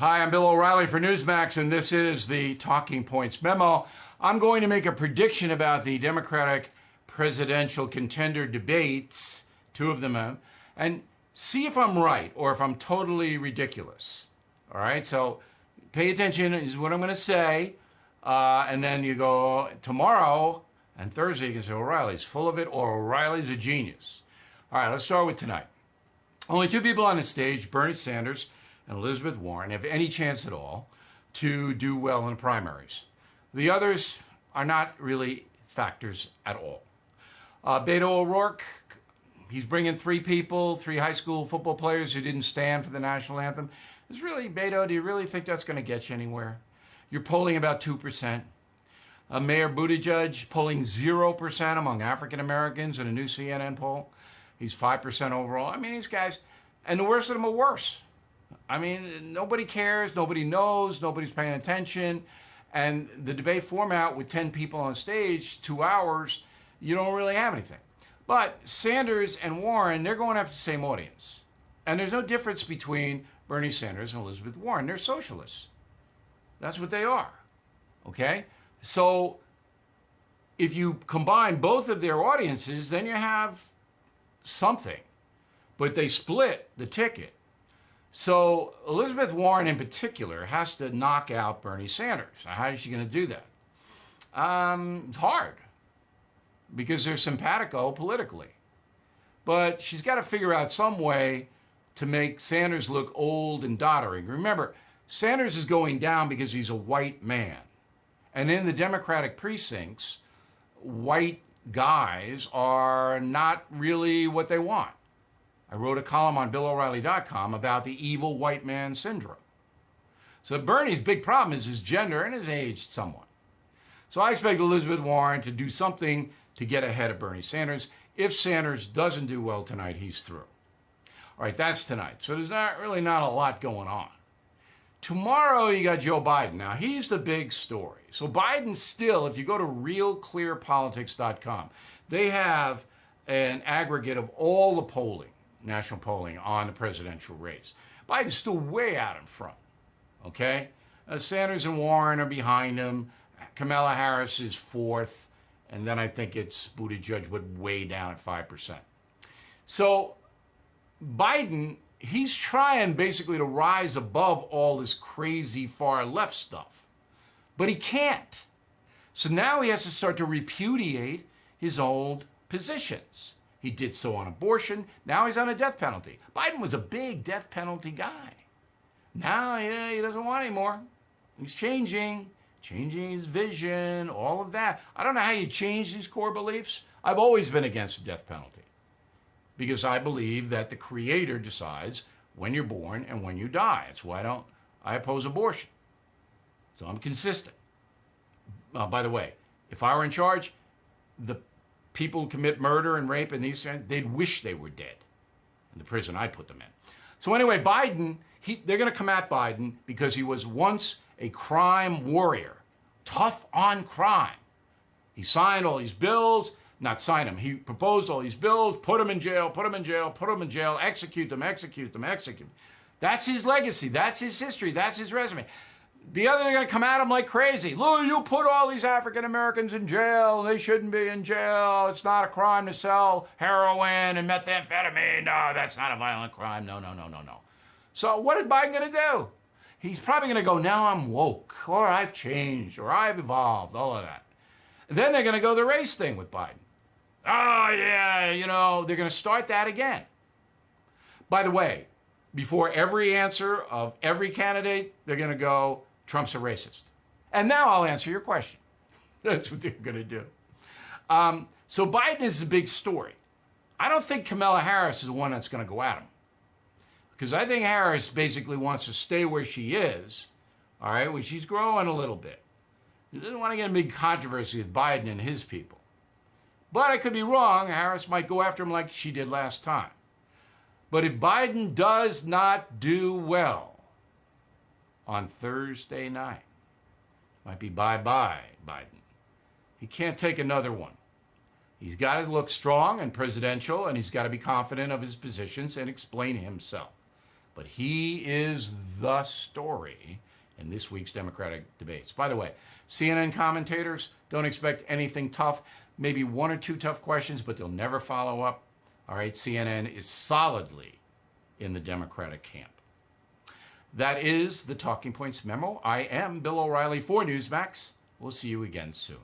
Hi, I'm Bill O'Reilly for Newsmax, and this is the Talking Points Memo. I'm going to make a prediction about the Democratic presidential contender debates, two of them, and see if I'm right or if I'm totally ridiculous. All right, so pay attention is what I'm going to say, and then you go tomorrow and Thursday you can say O'Reilly's full of it or O'Reilly's a genius. All right, let's start with tonight. Only two people on the stage, Bernie Sanders and Elizabeth Warren, have any chance at all to do well in primaries. The others are not really factors at all. Beto O'Rourke, he's bringing three high school football players who didn't stand for the national anthem. Is really, Beto, do you really think that's going to get you anywhere? You're polling about 2%. Mayor Buttigieg polling 0% among African Americans in a new CNN poll. He's 5% overall. I mean, these guys, and the worst of them are worse. I mean, nobody cares, nobody knows, nobody's paying attention. And the debate format with 10 people on stage, 2 hours, you don't really have anything. But Sanders and Warren, they're going after the same audience. And there's no difference between Bernie Sanders and Elizabeth Warren. They're socialists. That's what they are. Okay? So if you combine both of their audiences, then you have something. But they split the ticket. So Elizabeth Warren in particular has to knock out Bernie Sanders. Now, how is she going to do that? It's hard because they're simpatico politically. But she's got to figure out some way to make Sanders look old and doddering. Remember, Sanders is going down because he's a white man. And in the Democratic precincts, white guys are not really what they want. I wrote a column on BillO'Reilly.com about the evil white man syndrome. So Bernie's big problem is his gender and his age somewhat. So I expect Elizabeth Warren to do something to get ahead of Bernie Sanders. If Sanders doesn't do well tonight, he's through. All right, that's tonight. So there's not a lot going on. Tomorrow you got Joe Biden. Now he's the big story. So Biden still, if you go to realclearpolitics.com, they have an aggregate of all the polling, national polling on the presidential race. Biden's still way out in front, okay? Sanders and Warren are behind him. Kamala Harris is fourth, and then I think it's Buttigieg would way down at 5%. So Biden, he's trying basically to rise above all this crazy far left stuff, but he can't. So now he has to start to repudiate his old positions. He did so on abortion. Now he's on a death penalty. Biden was a big death penalty guy. Now he doesn't want any more. He's changing his vision, all of that. I don't know how you change these core beliefs. I've always been against the death penalty because I believe that the Creator decides when you're born and when you die. That's why I oppose abortion. So I'm consistent. By the way, if I were in charge, the people who commit murder and rape and these things, they'd wish they were dead in the prison I'd put them in. So anyway, Biden, they're going to come at Biden because he was once a crime warrior, tough on crime. He signed all these bills, not signed them, he proposed all these bills, put them in jail, execute them. That's his legacy, that's his history, that's his resume. The other, they're going to come at him like crazy. Look, you put all these African Americans in jail. They shouldn't be in jail. It's not a crime to sell heroin and methamphetamine. No, that's not a violent crime. No. So what is Biden going to do? He's probably going to go, now I'm woke, or I've changed, or I've evolved, all of that. And then they're going to go the race thing with Biden. Oh, yeah, they're going to start that again. By the way, before every answer of every candidate, they're going to go, Trump's a racist. And now I'll answer your question. That's what they're going to do. So Biden is the big story. I don't think Kamala Harris is the one that's going to go at him. Because I think Harris basically wants to stay where she is, all right, well, she's growing a little bit. She doesn't want to get a big controversy with Biden and his people. But I could be wrong. Harris might go after him like she did last time. But if Biden does not do well on Thursday night, might be bye-bye, Biden. He can't take another one. He's got to look strong and presidential, and he's got to be confident of his positions and explain himself. but he is the story in this week's Democratic debates. By the way, CNN commentators don't expect anything tough, maybe one or two tough questions, but they'll never follow up. All right, CNN is solidly in the Democratic camp. That is the Talking Points Memo. I am Bill O'Reilly for Newsmax. We'll see you again soon.